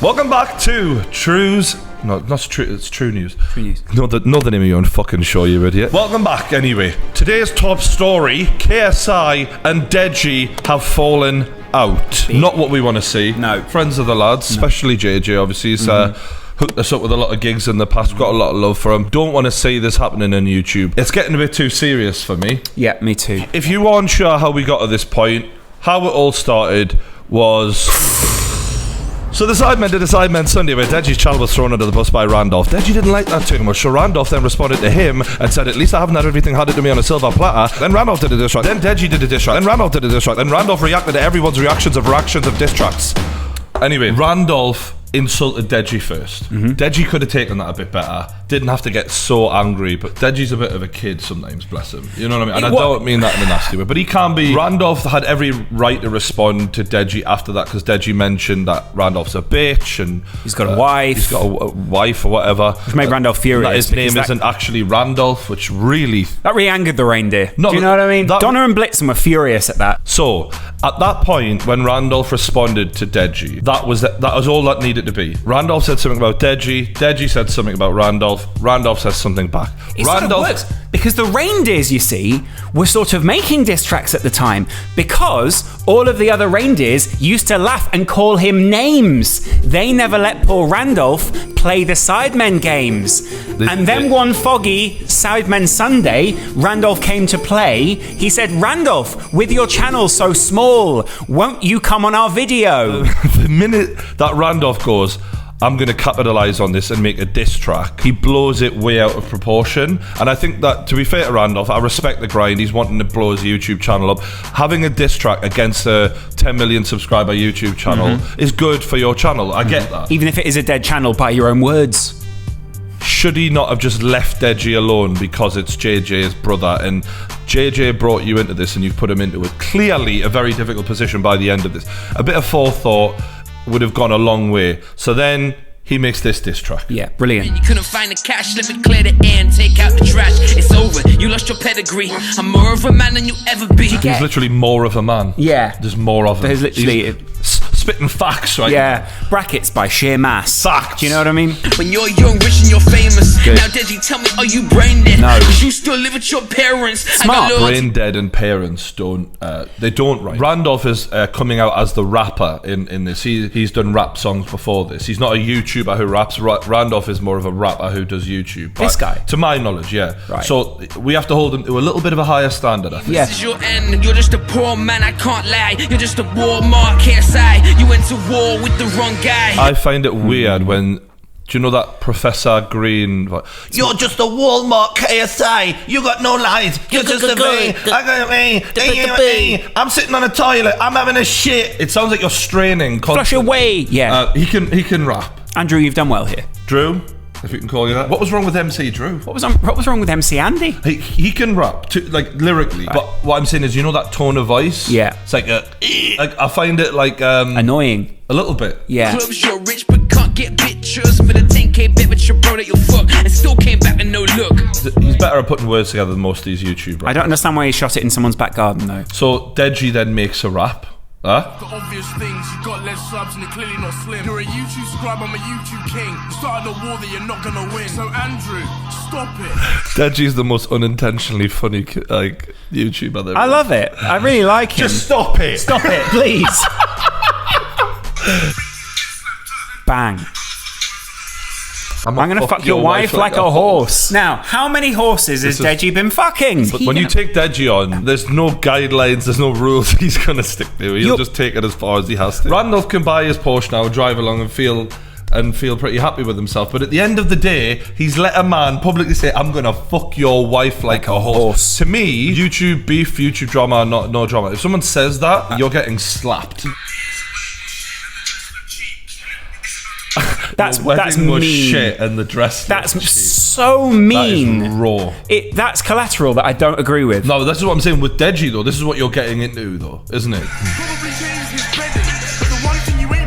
Welcome back to True's... No, not true. It's True News. True News. Know the name of your own fucking show, you idiot. Welcome back, anyway. Today's top story: KSI and DEJI have fallen out. Big. Not what we want to see. No. Friends of the lads, especially JJ. Obviously, he's hooked us up with a lot of gigs in the past. Got a lot of love for him. Don't want to see this happening on YouTube. It's getting a bit too serious for me. Yeah, me too. If you aren't sure how we got to this point, how it all started was... So the Sidemen did a Sidemen Sunday where Deji's channel was thrown under the bus by Randolph. Deji didn't like that too much, so Randolph then responded to him and said, at least I haven't had everything handed to me on a silver platter. Then Randolph did a diss track, then Deji did a diss track, then Randolph did a diss track, then Randolph reacted to everyone's reactions of diss tracks. Anyway, Randolph insulted Deji first. Deji could have taken that a bit better. Didn't have to get so angry, but Deji's a bit of a kid sometimes, bless him. You know what I mean? And I don't mean that in a nasty way, but he can be. Randolph had every right to respond to Deji after that, because Deji mentioned that Randolph's a bitch and he's got a wife. He's got a wife or whatever. Which made Randolph furious. That his name isn't actually Randolph, which really... That angered the reindeer. Do you know what I mean? Donna and Blitzen were furious at that. So, at that point, when Randolph responded to Deji, that was all that needed to be. Randolph said something about Deji. Deji said something about Randolph. Randolph says something back. It sort of works because the reindeers, you see, were sort of making diss tracks at the time because all of the other reindeers used to laugh and call him names. They never let poor Randolph play the Sidemen games. And then one foggy Sidemen Sunday, Randolph came to play. He said, Randolph, with your channel so small, won't you come on our video? The minute that Randolph goes, I'm going to capitalise on this and make a diss track, he blows it way out of proportion. And I think that, to be fair to Randolph, I respect the grind. He's wanting to blow his YouTube channel up. Having a diss track against a 10 million subscriber YouTube channel is good for your channel. I get that. Even if it is a dead channel, by your own words. Should he not have just left Deji alone because it's JJ's brother, and JJ brought you into this and you put him into it? Clearly a very difficult position by the end of this. A bit of forethought would have gone a long way. So then he makes this diss track. Yeah, brilliant. You couldn't find the cash, let me clear the air and take out the trash. It's over, you lost your pedigree. I'm more of a man than you ever be. He's literally more of a man. Yeah. There's more of him. There's literally... spitting facts, right? Yeah, brackets by sheer mass. Facts. Do you know what I mean? When you're young, rich and you're famous. Good. Now Deji, tell me, are you brain dead? No. Cause you still live with your parents. Smart. Brain dead and parents don't, they don't write. Randolph is coming out as the rapper in this. He's done rap songs before this. He's not a YouTuber who raps. Randolph is more of a rapper who does YouTube. This guy? To my knowledge, yeah. Right. So we have to hold him to a little bit of a higher standard, I think. Yeah. This is your end, you're just a poor man, I can't lie. You're just a Walmart KSI. You went to war with the wrong guy. I find it weird when... Do you know that Professor Green? You're just a Walmart KSI. You got no lies. You're just a me. I got me. I'm sitting on a toilet. I'm having a shit. It sounds like you're straining constantly. Flush away. Yeah. He can rap. Andrew, you've done well here. Drew, if you can call you that. What was wrong with MC Drew? What was wrong with MC Andy? He can rap, like lyrically. Right. But what I'm saying is, you know that tone of voice? Yeah. It's like I find it like annoying. A little bit. Yeah. Clubs, you're rich but can't get pictures for the 10k bet with your bro that you fuck and still came back with no look. He's better at putting words together than most of these YouTubers. I don't understand why he shot it in someone's back garden though. So Deji then makes a rap. Huh? The obvious things, you got less subs and you're clearly not slim. You're a YouTube scribe, I'm a YouTube king. You started a war that you're not gonna win. So Andrew, stop it. Deji's the most unintentionally funny YouTuber there. I love it. I really like him. Just stop it. Stop it, please. Bang. I'm gonna fuck your wife like a horse. Now, how many horses has Deji been fucking? But when you take Deji on, there's no guidelines, there's no rules he's gonna stick to. He'll just take it as far as he has to. Randolph can buy his Porsche now, drive along and feel pretty happy with himself. But at the end of the day, he's let a man publicly say, I'm gonna fuck your wife like a horse. To me, YouTube beef, YouTube drama, no drama. If someone says that, you're getting slapped. That's mean. Shit and the dress. That's so mean. That is raw. That's collateral that I don't agree with. No, this is what I'm saying with Deji though. This is what you're getting into though, isn't it?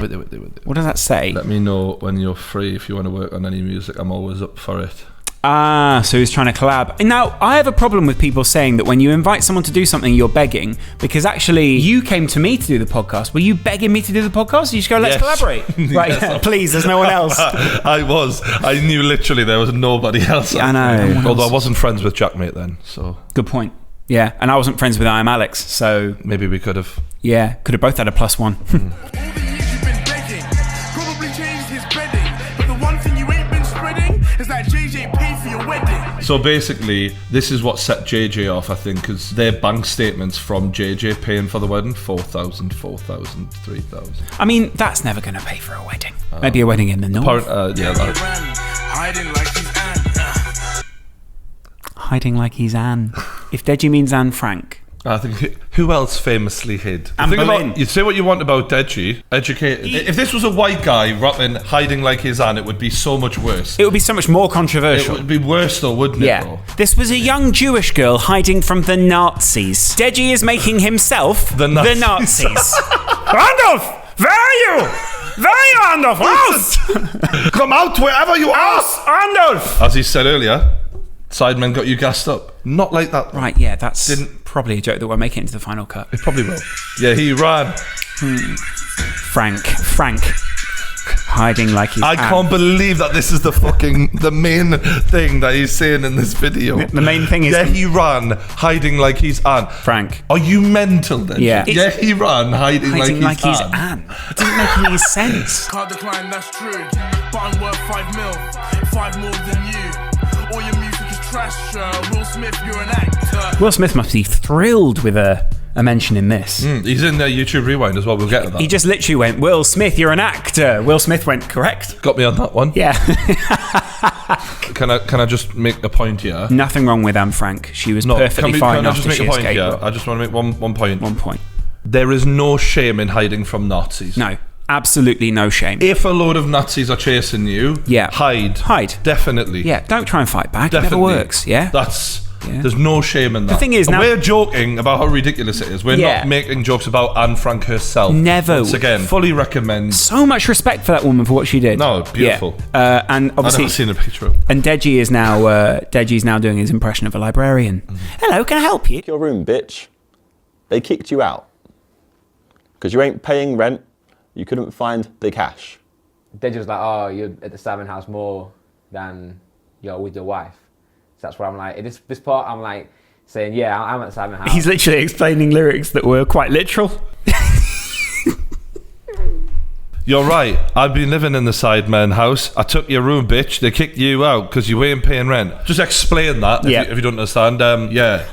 Wait. What does that say? Let me know when you're free if you want to work on any music. I'm always up for it. So he's trying to collab. Now, I have a problem with people saying that when you invite someone to do something, you're begging, because actually you came to me to do the podcast. Were you begging me to do the podcast? You just go, let's collaborate. Right, Yes. please, there's no one else. I knew literally there was nobody else. I know. Although I wasn't friends with Jackmate then, so... Good point. Yeah, and I wasn't friends with I Am Alex, so... Maybe we could have. Yeah, could have both had a +1. All the years you've been begging, probably changed his bedding. But the one thing you ain't been spreading is that JJ paid for your wedding. So basically, this is what set JJ off, I think, because their bank statements from JJ paying for the wedding, 4,000, 4,000, 3,000. I mean, that's never going to pay for a wedding. Maybe a wedding in the north. Hiding like he's Anne. Hiding like he's Anne. If Deji means Anne Frank. I think, who else famously hid? Anne Think Boleyn. about, you say what you want about Deji, educated. If this was a white guy rapping hiding like his Anne, it would be so much worse. It would be so much more It controversial. would be worse though, wouldn't it? Yeah. Though? This was a young Jewish girl hiding from the Nazis. Deji is making himself The Nazis. Nazis. Randolph! Where are you? Where are you, Randolph? Out! Come out wherever you are! Randolph! As he said earlier, Sidemen got you gassed up. Not like that. Right, yeah, that's Didn't- probably a joke that won't make it into the final cut. It probably will. Yeah, he ran. Frank. Hiding like he's I Anne. can't believe that this is the main thing that he's saying in this video. The main thing is... Yeah, he ran hiding like he's Anne. Frank. Are you mental then? Yeah. Yeah, he ran hiding like he's Anne. Anne. It doesn't make any sense. Can't decline, that's true. But I'm worth 5 mil, 5 more than you. All your music is trash. Will Smith, you're an actor. Will Smith must be thrilled with a mention in this. He's in YouTube Rewind as well. We'll get to that. He just literally went, Will Smith, you're an actor. Will Smith went, correct. got me on that one. Yeah. Can I just make a point here? Nothing wrong with Anne Frank. She was No, perfectly fine can I after just make she a point escaped. here? I just want to make one point. 1 point. There is no shame in hiding from Nazis. No, absolutely no shame. If a load of Nazis are chasing you, Yeah. hide. Hide. Definitely. Yeah, don't try and fight back. Definitely. It never works, yeah? There's no shame in that. The thing is And now- we're joking about how ridiculous it is. We're Yeah. not making jokes about Anne Frank herself. Never. Once again, fully recommend. So much respect for that woman for what she did. No, beautiful. Yeah. And I've obviously... never seen a picture of it. And Deji is now doing his impression of a librarian. Hello, can I help you? Your room, bitch. They kicked you out. Because you ain't paying rent, you couldn't find the cash. Deji was like, oh, you're at the Simon house more than you're with your wife. So that's where I'm like, this part, I'm like saying, yeah, I'm at the Simon house. He's literally explaining lyrics that were quite literal. You're right. I've been living in the Sidemen house. I took your room, bitch. They kicked you out because you weren't paying rent. Just explain that Yeah. if you don't understand. Yeah.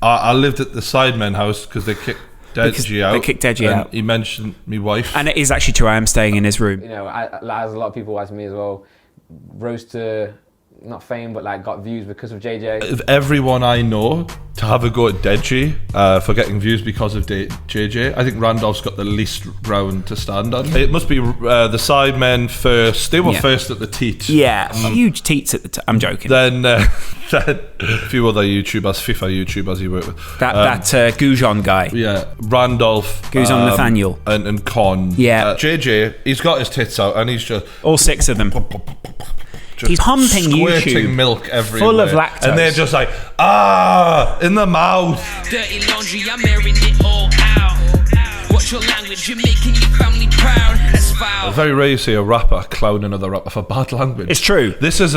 I lived at the Sidemen house because they kicked Deji out. they kicked Deji and out. He mentioned me wife. And it is actually true, I am staying in his room. You know, as a lot of people watching me as well, rose to, not fame, but like got views because of JJ. Of everyone I know to have a go at Deji for getting views because of JJ, I think Randolph's got the least ground to stand on. It must be the Sidemen first. They were Yeah. first at the teat. Yeah, huge teats at the time. I'm joking. Then a few other YouTubers, FIFA YouTubers he worked with. that Goujon guy. Yeah, Randolph. Goes on Nathaniel. And Con. Yeah. JJ, he's got his tits out and he's just All 6 of them. He's pumping squirting YouTube. milk everywhere. Full of lactose. And they're just like, in the mouth. Dirty laundry, I'm airing it all out. Watch your language, you're making your family proud. That's foul. Very rare you see a rapper clown another rapper for bad language. It's true. This is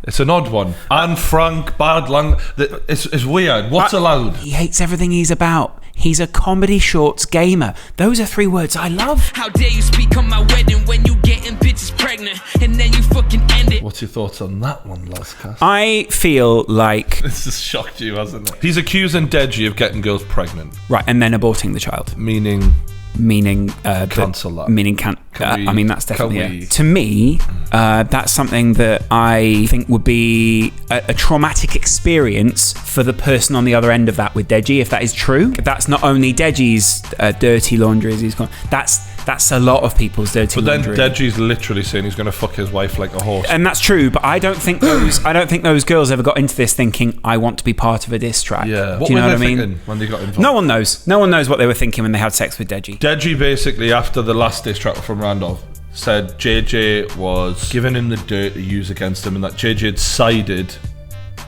it's an odd one. Anne Frank, bad language. It's weird. What's allowed? He hates everything he's about. He's a comedy shorts gamer. Those are 3 words I love. How dare you speak on my wedding when you getting bitches pregnant and then you fucking end it. What's your thoughts on that one, Lascast? I feel like... This has shocked you, hasn't it? He's accusing Deji of getting girls pregnant. Right, and then aborting the child. Meaning... Cancel that. Meaning I mean, that's definitely to me, that's something that I think would be a traumatic experience for the person on the other end of that with Deji, if that is true. That's not only Deji's dirty laundry, as he's gone. That's a lot of people's dirty laundry. But then Deji's literally saying he's going to fuck his wife like a horse. And that's true, but I don't think those girls ever got into this thinking, I want to be part of a diss track. Yeah. Do you know what I mean? Thinking when they got involved? No one knows. No one knows what they were thinking when they had sex with Deji. Deji basically, after the last diss track from Randolph, said JJ was giving him the dirt to use against him, and that JJ had sided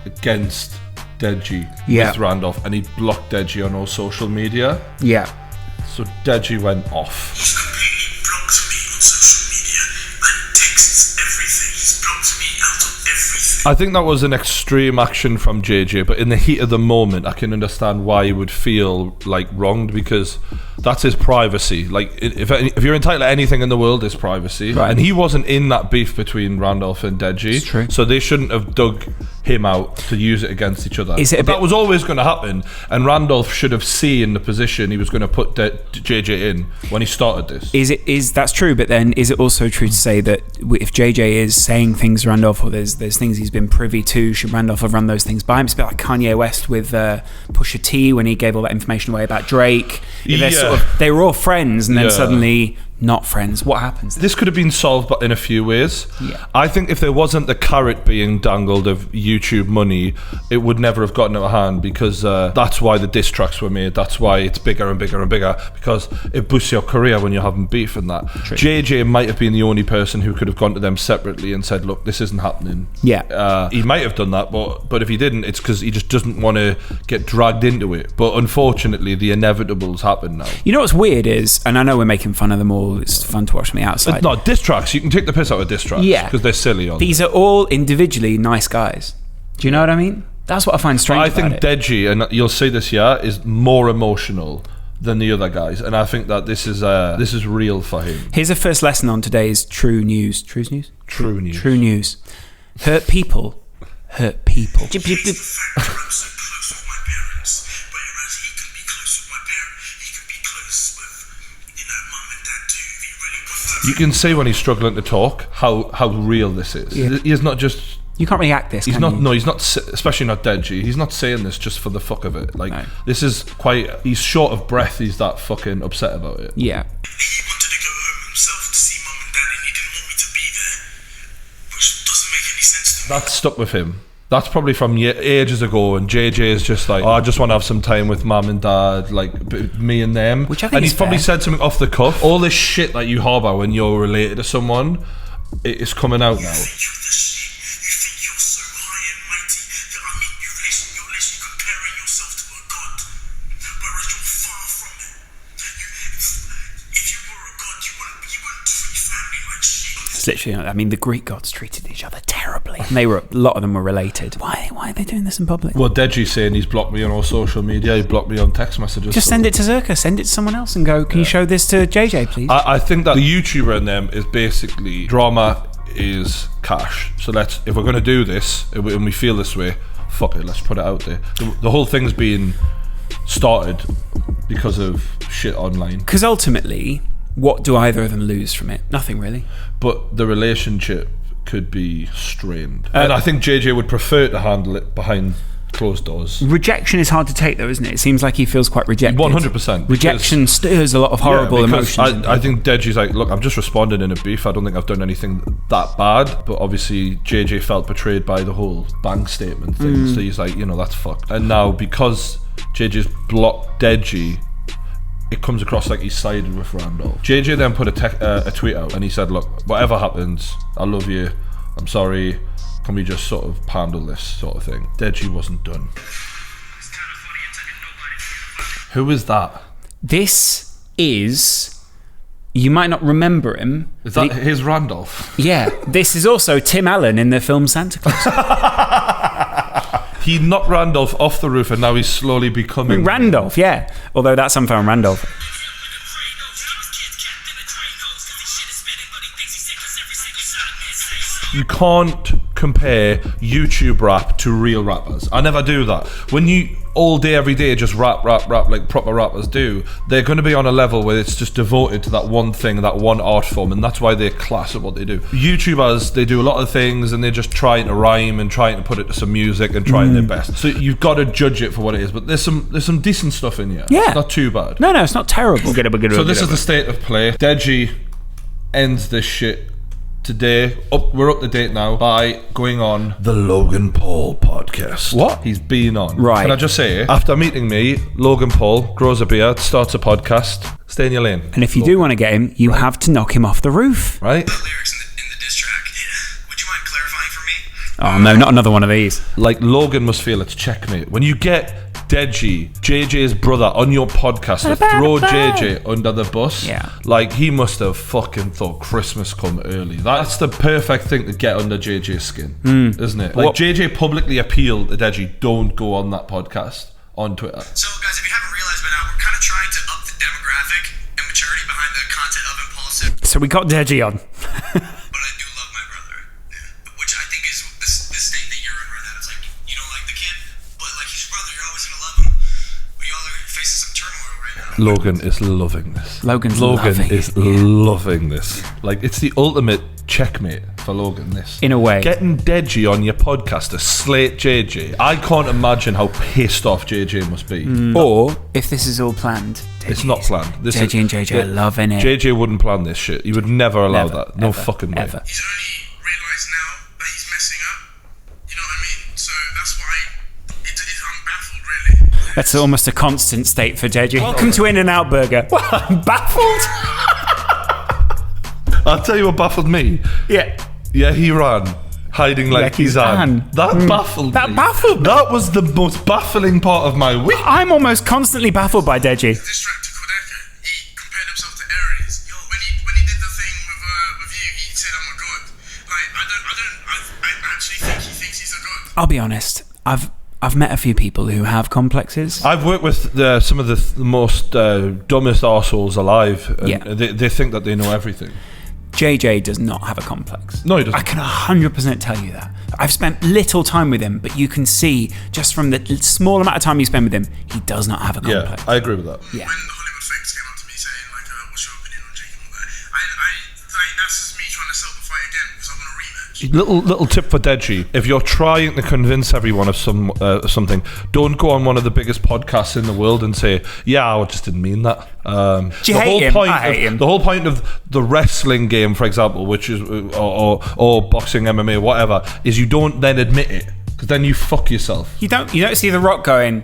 against Deji with Randolph, and he blocked Deji on all social media. Yeah. So Deji went off. He's completely blocked me on social media and texts everything. He's blocked me out of everything. I think that was an extreme action from JJ, but in the heat of the moment, I can understand why he would feel like wronged, because that's his privacy. Like, if you're entitled to anything in the world, it's privacy. Right. And he wasn't in that beef between Randolph and Deji. It's true. So they shouldn't have dug him out to use it against each other. That was always going to happen, and Randolph should have seen the position he was going to put JJ in when he started this. Is that's true, but then is it also true to say that if JJ is saying things to Randolph, or there's things he's been privy to, should Randolph have run those things by him? It's a bit like Kanye West with Pusha T when he gave all that information away about Drake. They were all friends, and then suddenly not friends. What happens then? This could have been solved in a few ways. Yeah. I think if there wasn't the carrot being dangled of YouTube money, it would never have gotten out of hand, because that's why the diss tracks were made. That's why it's bigger and bigger and bigger, because it boosts your career when you're having beef and that. True. JJ might have been the only person who could have gone to them separately and said, look, this isn't happening. Yeah. He might have done that, but if he didn't, it's because he just doesn't want to get dragged into it. But unfortunately, the inevitables happen now. You know what's weird is, and I know we're making fun of them all, it's fun to watch from the outside. No, diss tracks, you can take the piss out of diss tracks. Yeah. Because they're silly. These are all individually nice guys. Do you know what I mean? That's what I find strange I think about it. Deji, and you'll see this here, is more emotional than the other guys, and I think that this is real for him. Here's a first lesson on today's True News. True News? True News. True News. Hurt people. Hurt people. You can see when he's struggling to talk how real this is. Yeah. He's not just. You can't really act this. He's can not. you? No, he's not. Especially not Deji. He's not saying this just for the fuck of it. Like, No. this is quite. He's short of breath. He's that fucking upset about it. Yeah. He wanted to go home himself to see mum and dad, and he didn't want me to be there, which doesn't make any sense to me. That stuck with him. That's probably from ages ago, and JJ is just like, I just want to have some time with mum and dad, like me and them. Which I think and is he's probably fair. said something off the cuff. All this shit that you harbour when you're related to someone, it's coming out now. You think you're so high and mighty. I mean, you're literally comparing yourself to a god, whereas you're far from it. If you were a god, you wouldn't treat family like shit. It's literally, I mean, the Greek gods treated each other terribly. And a lot of them were related. Why are they doing this in public? Well, Deji's saying he's blocked me on all social media. He blocked me on text messages. Just send it to Zerka. Send it to someone else and go, can you show this to JJ, please? I think that the YouTuber in them is basically drama is cash. So if we're going to do this and we feel this way, fuck it, let's put it out there. The whole thing's been started because of shit online. Because ultimately, what do either of them lose from it? Nothing really. But the relationship could be strained. And I think JJ would prefer to handle it behind closed doors. Rejection is hard to take, though, isn't it? It seems like he feels quite rejected. 100%. Rejection stirs a lot of horrible emotions. I think Deji's like, look, I've just responded in a beef. I don't think I've done anything that bad. But obviously, JJ felt betrayed by the whole bank statement thing. So he's like, that's fucked. And now, because JJ's blocked Deji, it comes across like he's sided with Randolph. JJ then put a tweet out, and he said, look, whatever happens, I love you, I'm sorry, can we just sort of handle this sort of thing? Deji wasn't done. Who is that? This is... You might not remember him. Is that his Randolph? Yeah. This is also Tim Allen in the film Santa Claus. He knocked Randolph off the roof, and now he's slowly becoming... Randolph, yeah. Although that's unfair on Randolph. You can't compare YouTube rap to real rappers. I never do that. When you all day, every day, just rap like proper rappers do, they're going to be on a level where it's just devoted to that one thing, that one art form, and that's why they're class at what they do. YouTubers, they do a lot of things, and they're just trying to rhyme and trying to put it to some music and trying their best. So you've got to judge it for what it is. But there's some decent stuff in here. Yeah. It's not too bad. No, it's not terrible. So this is the state of play. Deji ends this shit today, we're up to date now by going on the Logan Paul podcast. What? He's been on. Right. Can I just say, after meeting me, Logan Paul grows a beard, starts a podcast, stay in your lane. And if you do want to get him, you have to knock him off the roof. Right? Lyrics in the diss track. Would you mind clarifying for me? Oh no, not another one of these. Like, Logan must feel it's checkmate. When you get Deji, JJ's brother, on your podcast to throw JJ under the bus, Yeah. like, he must have fucking thought Christmas come early. That's the perfect thing to get under JJ's skin, isn't it? Like, JJ publicly appealed to Deji, don't go on that podcast on Twitter. So, guys, if you haven't realized by now, we're kind of trying to up the demographic and maturity behind the content of Impulsive. So we got Deji on. But I do love my brother, which I think is the state that you're in right now. It's like, you don't like the kid, but like he's your brother, you're always gonna love him. But y'all are facing some turmoil right now. Logan is loving this. Logan loving is loving this. Like, it's the ultimate checkmate for Logan, this. In a way. Getting Deji on your podcast to slate JJ, I can't imagine how pissed off JJ must be. Or, if this is all planned, It's not planned. This Deji and JJ are loving it. JJ wouldn't plan this shit. He would never allow Never, that. No ever, fucking way. ever. He's only realised now that he's messing up. You know what I mean? So that's why I'm baffled, really. That's almost a constant state for Deji. Welcome to In-N-Out Burger. Well, I'm baffled. I'll tell you what baffled me. Yeah. Yeah, he ran, hiding like he's on. That baffled That me. baffled me. That was the most baffling part of my week. I'm almost constantly baffled by Deji. This track to Quadeca, he compared himself to Aries. Yo, when he did the thing with you, he said, "I'm a god." Like, I actually think he thinks he's a god. I'll be honest. I've met a few people who have complexes. I've worked with some of the most dumbest arseholes alive. And Yeah. they think that they know everything. JJ does not have a complex. No, he doesn't. I can 100% tell you that. I've spent little time with him, but you can see just from the small amount of time you spend with him, he does not have a Yeah, complex. I agree with that. Yeah. When the Hollywood fakes came up to me saying, like, what's your opinion on Jake and all that, like, that's just me trying to sell the fight again because I want a rematch. Little tip for Deji: if you're trying to convince everyone of something, don't go on one of the biggest podcasts in the world and say, "Yeah, I just didn't mean that." Do you hate him? I hate him. The whole point of the wrestling game, for example, which is or boxing, MMA, whatever, is you don't then admit it, because then you fuck yourself. You don't see The Rock going,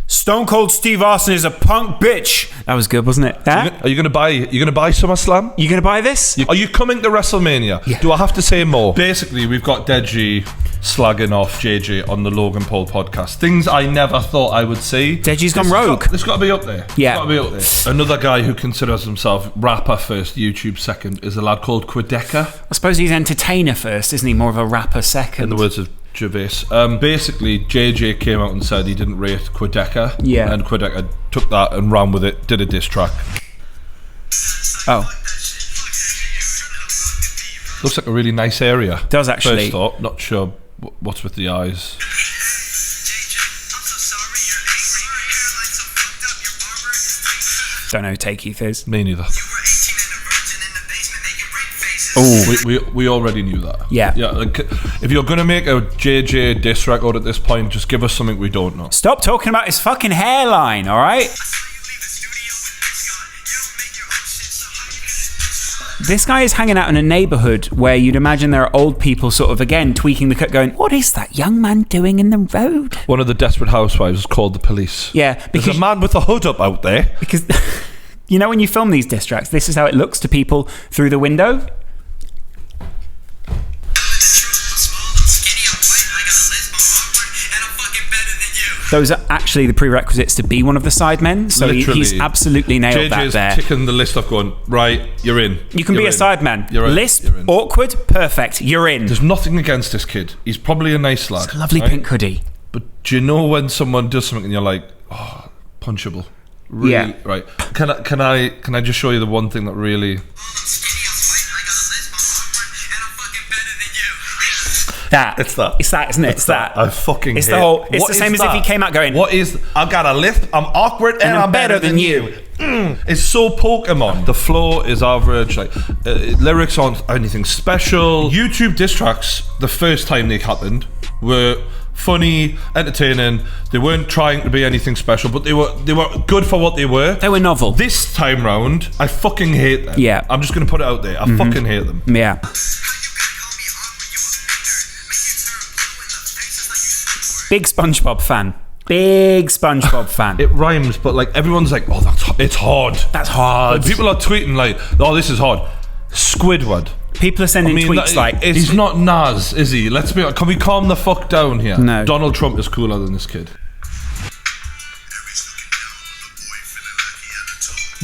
Stone Cold Steve Austin is a punk bitch. That was good, wasn't it? Huh? Are you gonna buy SummerSlam? You gonna buy this? Are you coming to WrestleMania? Yeah. Do I have to say more? Basically, we've got Deji slagging off JJ on the Logan Paul podcast. Things I never thought I would see. Deji's gone rogue. It's got to be up there. Yeah. It's got to be up there. Another guy who considers himself rapper first, YouTube second, is a lad called Quadeca. I suppose he's entertainer first, isn't he? More of a rapper second. In the words of Gervais. Basically, JJ came out and said he didn't rate Quadeca. Yeah. And Quadeca took that and ran with it, did a diss track. Oh. Looks like a really nice area. Does actually. First thought, not sure what's with the eyes. Don't know who Take Keith is. Me neither. Oh. We already knew that. Yeah. Yeah. Like, if you're gonna make a JJ diss record at this point, just give us something we don't know. Stop talking about his fucking hairline, alright? This guy is hanging out in a neighbourhood where you'd imagine there are old people sort of, again, tweaking the cut, going, what is that young man doing in the road? One of the desperate housewives called the police. Yeah, There's because a man with a hood up out there. because you know when you film these diss tracks, this is how it looks to people through the window. Those are actually the prerequisites to be one of the sidemen. So he's absolutely nailed JJ's that there. ticking the list off going, right, you're in. You can You're be a in. sideman. You're in. Lisp, You're in. awkward, perfect. You're in. There's nothing against this kid. He's probably a nice lad. Lovely right? pink hoodie. But do you know when someone does something and you're like, oh, punchable? Really? Yeah. Right. Can I just show you the one thing that really... That. It's that. It's that, isn't it? It's that. I fucking It's hate the whole. it. It's What the same is as if that? he came out going, What is... I got a lisp, I'm awkward, and I'm better than you. It's so Pokemon. The flow is average. Like lyrics aren't anything special. YouTube diss tracks, the first time they happened, were funny, entertaining. They weren't trying to be anything special, but they were good for what they were. They were novel. This time round, I fucking hate them. Yeah. I'm just gonna put it out there. I fucking hate them. Yeah. Big SpongeBob fan. Big SpongeBob fan. It rhymes, but like everyone's like, oh, it's hard. That's hard. Like, people are tweeting like, oh, this is hard. Squidward. People are sending tweets like... He's not Nas, is he? Let's be... Can we calm the fuck down here? No. Donald Trump is cooler than this kid.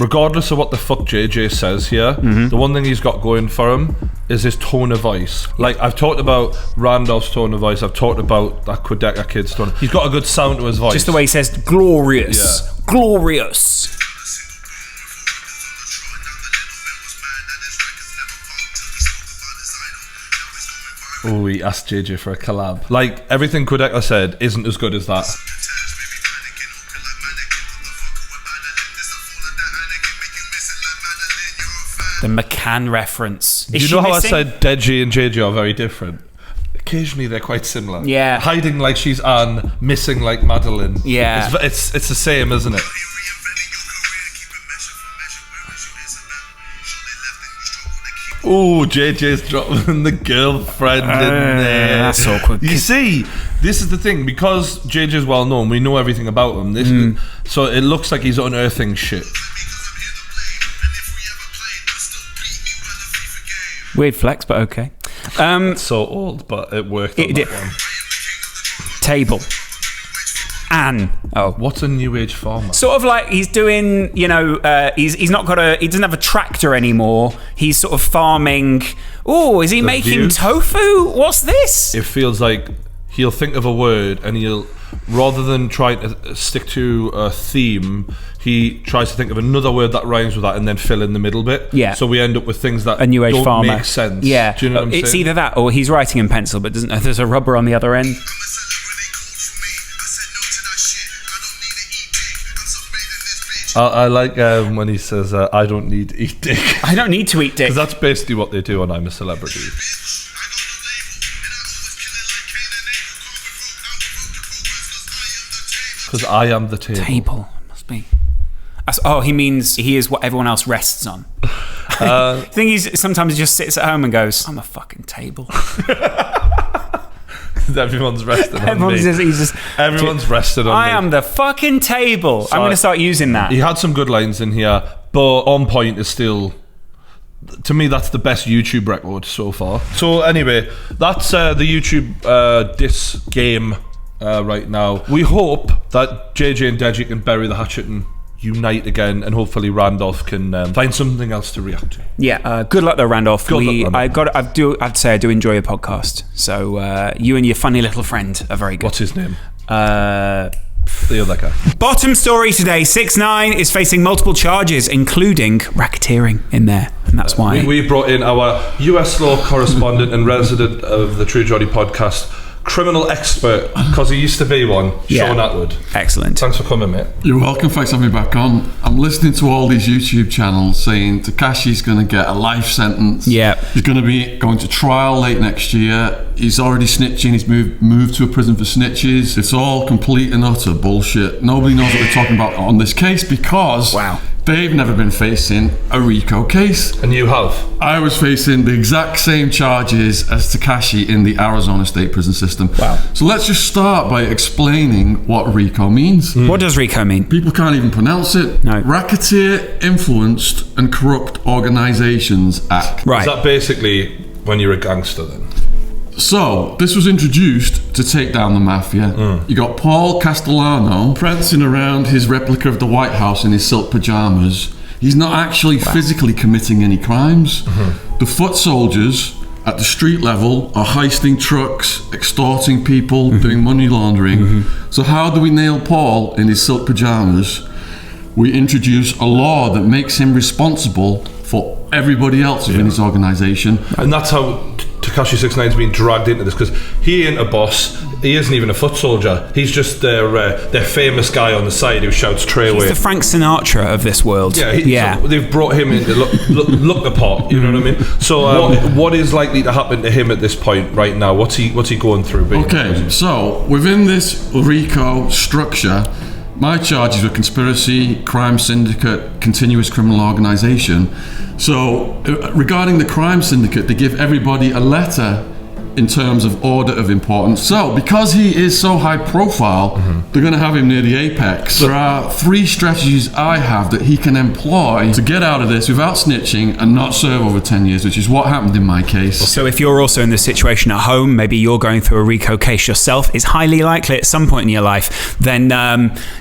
Regardless of what the fuck JJ says here, the one thing he's got going for him is his tone of voice. Like, I've talked about Randolph's tone of voice, I've talked about that Quadeca kid's tone. He's got a good sound to his voice. Just the way he says, glorious. Yeah. Glorious. Oh, he asked JJ for a collab. Like, everything Quadeca said isn't as good as that. The McCann reference. Do you know how I said Deji and JJ are very different? Occasionally they're quite similar. Yeah. Hiding like she's Anne, missing like Madeline. Yeah. It's the same, isn't it? Oh, JJ's dropping the girlfriend in there. That's awkward. You see, this is the thing, because JJ's well known, we know everything about him. This is, so it looks like he's unearthing shit. Weird flex, but okay. So old, but it worked on that one. Table. Anne. Oh, what's a new age farmer? Sort of like he's doing, he doesn't have a tractor anymore. He's sort of farming. Oh, is he making tofu? What's this? It feels like he'll think of a word and he'll, rather than try to stick to a theme, he tries to think of another word that rhymes with that and then fill in the middle bit. Yeah. So we end up with things that a new age don't farmer make sense. Yeah. Do you know what I'm it's saying? either that or he's writing in pencil, but doesn't know there's a rubber on the other end. I like when he says, I don't need to eat dick. I don't need to eat dick. Because that's basically what they do on I'm a Celebrity. Because I am the table. Table. Must be. Oh, he means he is what everyone else rests on. I think sometimes he just sits at home and goes, I'm a fucking table. Everyone's resting on me. Everyone's resting on me. I am the fucking table. So I'm going to start using that. He had some good lines in here, but On Point is still, to me, that's the best YouTube record so far. So anyway, that's the YouTube diss game right now. We hope that JJ and Deji can bury the hatchet and unite again, and hopefully Randolph can find something else to react to. Yeah, good luck though, Randolph. I'd say I do enjoy your podcast. So you and your funny little friend are very good. What's his name? The other guy. Bottom story today: 6ix9ine is facing multiple charges, including racketeering in there, and that's why we brought in our US law correspondent and resident of the True Geordie podcast, criminal expert, because he used to be one, Sean Atwood. Excellent. Thanks for coming, mate. You're welcome. Thanks for having me back on. I'm listening to all these YouTube channels saying Tekashi's going to get a life sentence. Yeah. He's going to be going to trial late next year. He's already snitching. He's moved to a prison for snitches. It's all complete and utter bullshit. Nobody knows what they're talking about on this case because they've never been facing a RICO case. And you have? I was facing the exact same charges as Tekashi in the Arizona State Prison system. Wow. So let's just start by explaining what RICO means. What does RICO mean? People can't even pronounce it. No. Racketeer, Influenced and Corrupt Organizations Act. Is that basically when you're a gangster then? So, this was introduced to take down the mafia. You got Paul Castellano prancing around his replica of the White House in his silk pajamas. He's not actually physically committing any crimes. The foot soldiers at the street level are heisting trucks, extorting people, doing money laundering. So how do we nail Paul in his silk pajamas? We introduce a law that makes him responsible for everybody else within his organization. And that's how Tekashi 6ix9ine's been dragged into this, because he ain't a boss. He isn't even a foot soldier. He's just their famous guy on the side who shouts Treyway. He's the Frank Sinatra of this world. Yeah. So they've brought him in to look the part. You know what I mean? So what is likely to happen to him at this point right now? What's he going through? Okay, so within this RICO structure, my charges were conspiracy, crime syndicate, continuous criminal organisation. So regarding the crime syndicate, they give everybody a letter in terms of order of importance. So, because he is so high profile, they're going to have him near the apex. There are 3 strategies I have that he can employ to get out of this without snitching and not serve over 10 years, which is what happened in my case. So if you're also in this situation at home, maybe you're going through a RICO case yourself, it's highly likely at some point in your life, then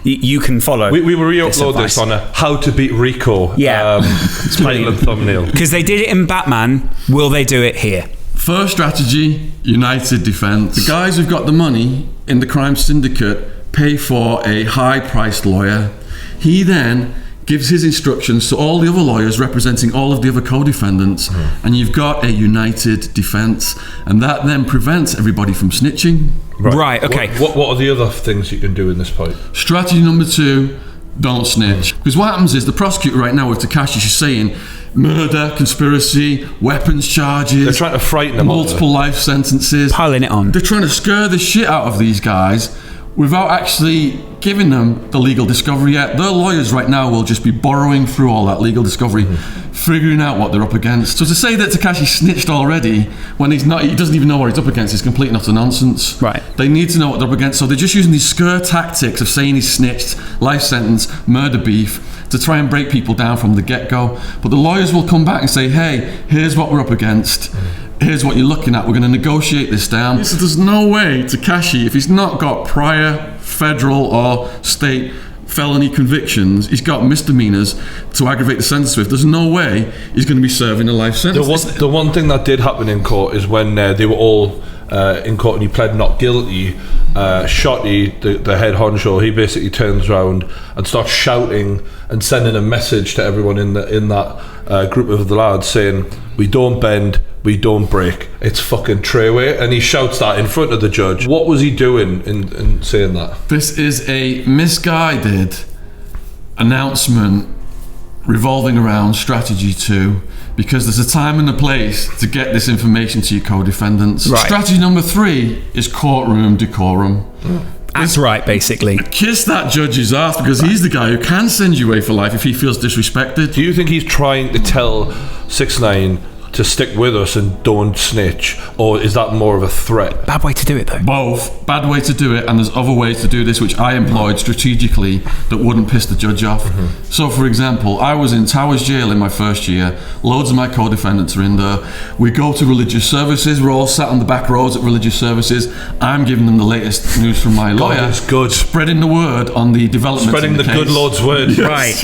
you can follow. We will re-upload this on a How to Beat RICO title and thumbnail. Because they did it in Batman, will they do it here? First strategy, united defense. The guys who've got the money in the crime syndicate pay for a high-priced lawyer. He then gives his instructions to all the other lawyers representing all of the other co-defendants, and you've got a united defense, and that then prevents everybody from snitching. Right, okay. What are the other things you can do in this point? Strategy number 2, don't snitch. Because what happens is the prosecutor right now with Tekashi, she's saying murder, conspiracy, weapons charges. They're trying to frighten them. Multiple life sentences. Piling it on. They're trying to scare the shit out of these guys without actually giving them the legal discovery yet. Their lawyers right now will just be borrowing through all that legal discovery, figuring out what they're up against. So to say that Tekashi snitched already when he doesn't even know what he's up against is complete and utter nonsense. Right. They need to know what they're up against, so they're just using these scare tactics of saying he's snitched, life sentence, murder beef, to try and break people down from the get-go. But the lawyers will come back and say, hey, here's what we're up against. Here's what you're looking at. We're going to negotiate this down. So there's no way Tekashi, if he's not got prior federal or state felony convictions, he's got misdemeanors to aggravate the sentence with. There's no way he's going to be serving a life sentence. The one thing that did happen in court is when they were all in court and he pled not guilty, Shotty, the head honcho, he basically turns around and starts shouting and sending a message to everyone in that group of the lads saying, we don't bend, we don't break, it's fucking Treyway. And he shouts that in front of the judge. What was he doing in saying that? This is a misguided announcement revolving around strategy 2, because there's a time and a place to get this information to your co-defendants. Right. Strategy number 3 is courtroom decorum. That's right, basically. Kiss that judge's ass, because he's the guy who can send you away for life if he feels disrespected. Do you think he's trying to tell 6ix9ine to stick with us and don't snitch, or is that more of a threat? Bad way to do it, though. Both. Bad way to do it, and there's other ways to do this which I employed strategically that wouldn't piss the judge off. So for example, I was in Towers Jail in my first year. Loads of my co-defendants are in there. We go to religious services. We're all sat on the back rows at religious services. I'm giving them the latest news from my lawyer. It's good. Spreading the word on the development. Spreading the good Lord's word. Yes, Right.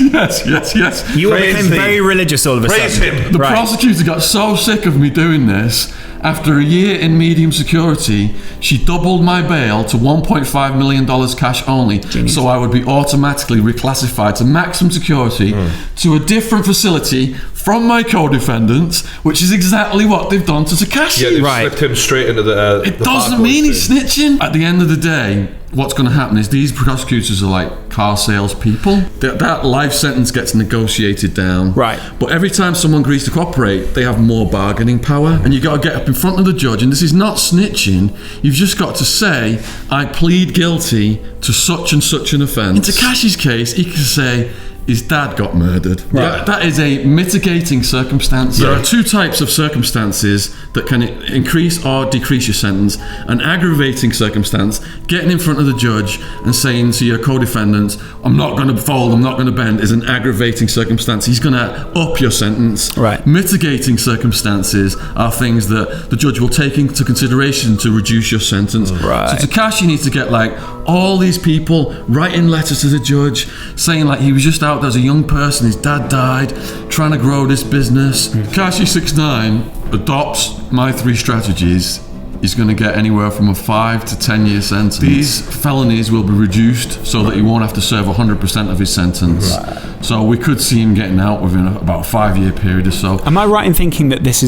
Yes. You Praise became thee. very religious all of a Praise sudden. him. The prosecutor got so sick of me doing this. After a year in medium security, she doubled my bail to $1.5 million cash only. So I would be automatically reclassified to maximum security to a different facility from my co-defendants, which is exactly what they've done to Tekashi. Yeah, they've slipped him straight into the It doesn't mean he's snitching. At the end of the day, what's going to happen is these prosecutors are like car salespeople. That life sentence gets negotiated down. Right. But every time someone agrees to cooperate, they have more bargaining power. And you got to get up in front of the judge, and this is not snitching. You've just got to say, I plead guilty to such and such an offence. In Tekashi's case, he can say, his dad got murdered. Right. That is a mitigating circumstance. There are 2 types of circumstances that can increase or decrease your sentence. An aggravating circumstance, getting in front of the judge and saying to your co-defendants, I'm not going to fold, I'm not going to bend, is an aggravating circumstance. He's going to up your sentence. Right. Mitigating circumstances are things that the judge will take into consideration to reduce your sentence. Right. So Tekashi needs to get like all these people writing letters to the judge saying like he was just out as a young person, his dad died, trying to grow this business. Tekashi 6ix9ine adopts my 3 strategies. He's going to get anywhere from a 5 to 10 year sentence. These felonies will be reduced so that he won't have to serve 100% of his sentence. So we could see him getting out within about a 5-year period or so. Am I right in thinking that this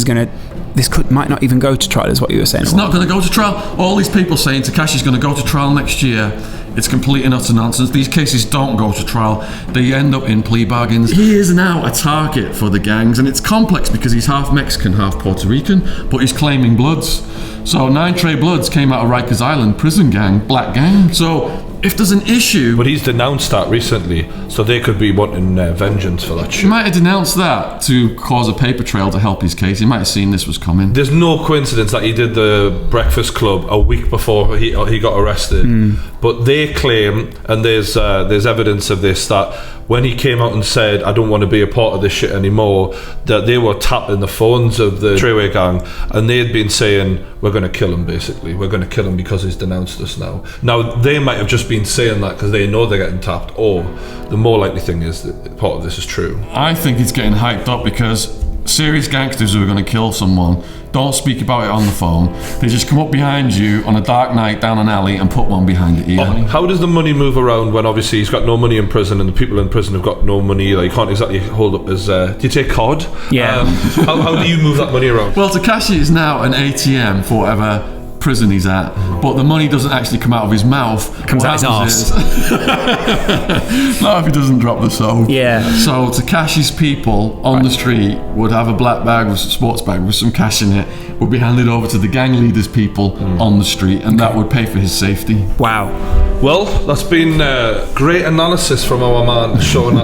might not even go to trial, is what you were saying? It's not going to go to trial. All these people saying Tekashi's going to go to trial next year, it's complete and utter nonsense. These cases don't go to trial. They end up in plea bargains. He is now a target for the gangs, and it's complex because he's half Mexican, half Puerto Rican, but he's claiming bloods. So 9 Trey Bloods came out of Rikers Island prison gang, black gang. So if there's an issue, But he's denounced that recently, so they could be wanting vengeance for that he shit. might have denounced that to cause a paper trail to help his case. He might have seen this was coming. There's no coincidence that he did the Breakfast Club a week before he got arrested. But they claim, and there's evidence of this, that when he came out and said, I don't want to be a part of this shit anymore, that they were tapping the phones of the Treyway gang, and they had been saying, we're going to kill him, basically. We're going to kill him because he's denounced us now. Now, they might have just been saying that because they know they're getting tapped, or the more likely thing is that part of this is true. I think he's getting hyped up because serious gangsters who are going to kill someone don't speak about it on the phone. They just come up behind you on a dark night down an alley and put one behind the ear. How does the money move around when obviously he's got no money in prison and the people in prison have got no money either? You can't exactly hold up his... do you take COD? Yeah. How do you move that money around? Well, Tekashi is now an ATM for whatever prison he's at, but the money doesn't actually come out of his mouth. It comes out his arse. Not if he doesn't drop the soap. Yeah. So Tekashi's people on the street would have a black bag with sports bag with some cash in it, would be handed over to the gang leaders' people on the street, and that would pay for his safety. Wow. Well, that's been great analysis from our man, Sean.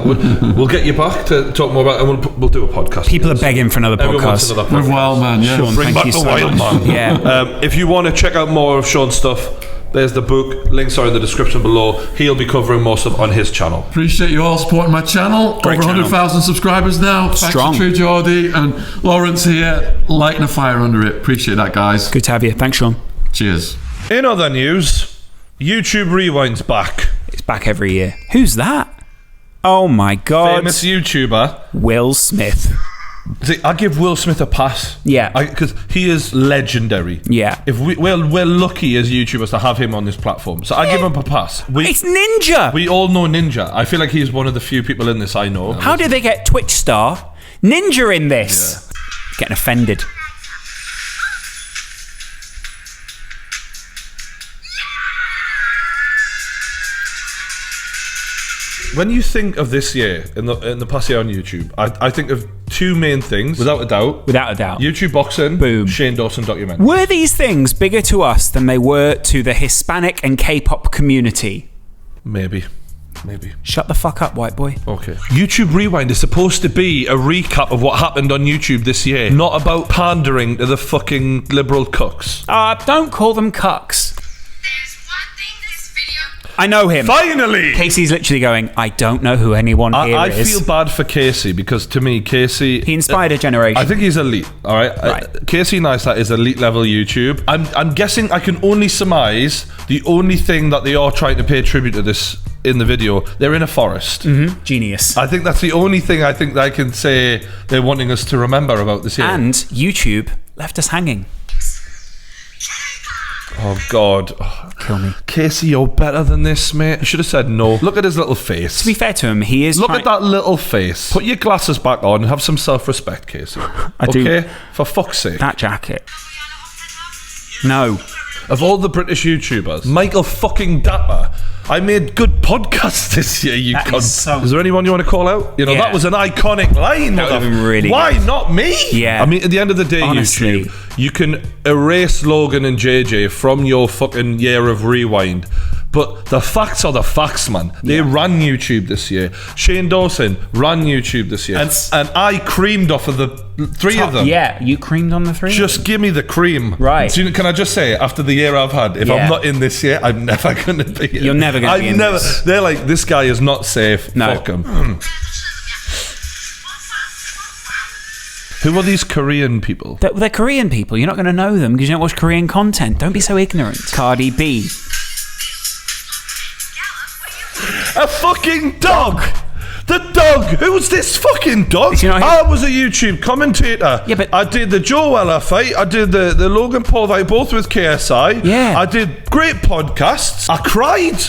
We'll get you back to talk more about it, and we'll do a podcast. People are begging for another Everyone wants podcast. another With podcast. Wild Man, yeah. Sean, Bring thank back you the so Wild much. Man. Yeah. If you want to check out more of Sean's stuff, there's the book. Links are in the description below. He'll be covering more stuff on his channel. Appreciate you all supporting my channel. Great Over channel. 100,000 subscribers now. Strong. Thanks to True Geordie and Lawrence here, lighting a fire under it. Appreciate that, guys. Good to have you. Thanks, Sean. Cheers. In other news, YouTube Rewind's back. It's back every year. Who's that? Oh my God. Famous YouTuber. Will Smith. See, I give Will Smith a pass. Yeah. Because he is legendary. Yeah. If we're lucky as YouTubers to have him on this platform, so I give him a pass. It's Ninja. We all know Ninja. I feel like he's one of the few people in this I know. How did they get Twitch star Ninja in this? Getting offended. When you think of this year, in the past year on YouTube, I think of two main things, without a doubt. Without a doubt. YouTube boxing, Boom. Shane Dawson documentary. Were these things bigger to us than they were to the Hispanic and K-pop community? Maybe. Shut the fuck up, white boy. Okay. YouTube Rewind is supposed to be a recap of what happened on YouTube this year, not about pandering to the fucking liberal cucks. Don't call them cucks. There's one thing this video. I know him. Finally! Casey's literally going, I don't know who anyone here I is. feel bad for Casey because to me, Casey... He inspired a generation. I think he's elite, all right? Right. Casey Neistat is elite level YouTube. I'm guessing I can only surmise the only thing that they are trying to pay tribute to this in the video, they're in a forest. Genius. I think that's the only thing I think that I can say they're wanting us to remember about this year. And YouTube left us hanging. Oh, God. Oh, Kill me. Casey, you're better than this, mate. You should have said no. Look at his little face. To be fair to him, he is Look at that little face. Put your glasses back on and have some self-respect, Casey. I do. Okay? For fuck's sake. That jacket. No. Of all the British YouTubers, Michael fucking Dapper. I made good podcasts this year, you That cunt. is so- Is there anyone you want to call out? You know, Yeah. that was an iconic line. That would've been really Why good. not me? Yeah. I mean, at the end of the day, Honestly. YouTube, you can erase Logan and JJ from your fucking year of Rewind. But the facts are the facts, man. They ran YouTube this year. Shane Dawson ran YouTube this year. And I creamed off of the three of them. Yeah, you creamed on the three. Just give me the cream. Right. So, can I just say, after the year I've had, if Yeah. I'm not in this year, I'm never going to be in. You're never gonna be in this. They're like, this guy is not safe. No. Fuck him. Who are these Korean people? They're Korean people. You're not going to know them because you don't watch Korean content. Don't be so ignorant. Cardi B. A fucking dog! The dog! Who's this fucking dog? Is he not here? I was a YouTube commentator. Yeah, but- I did the Joe Weller fight. I did the Logan Paul fight, both with KSI. Yeah. I did great podcasts. I cried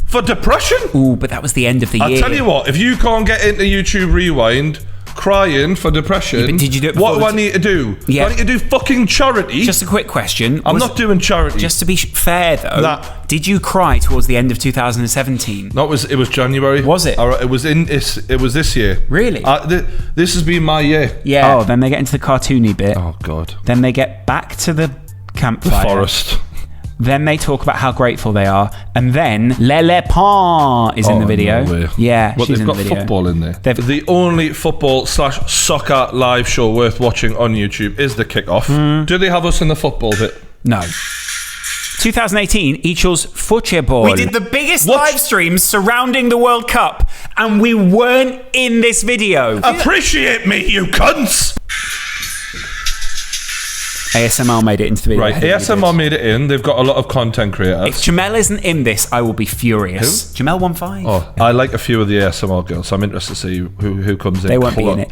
for depression. Ooh, but that was the end of the year. I tell you what, if you can't get into YouTube Rewind crying for depression, Yeah, but did you do it what do before I need to do? Yeah. Do I need to do fucking charity? Just a quick question. I'm Was- not doing charity. Just to be fair, though, That- did you cry towards the end of 2017? No, it was January. Was it? All right, it was this year. Really? This has been my year. Yeah. Oh, then they get into the cartoony bit. Oh God. Then they get back to the The campfire. forest. Then they talk about how grateful they are, and then Lele Pon is in the video. No way. Yeah, What, she's they've in got the video. football in there. The only football/soccer live show worth watching on YouTube is the kickoff. Do they have us in the football bit? No. 2018 equals football. We did the biggest live stream surrounding the World Cup, and we weren't in this video. Appreciate me, you cunts! ASMR made it into the video. Right, ASMR made it in. They've got a lot of content creators. If Jamel isn't in this, I will be furious. Who? Jamel 1-5. Oh, I like a few of the ASMR girls, so I'm interested to see who comes in. They won't be in it.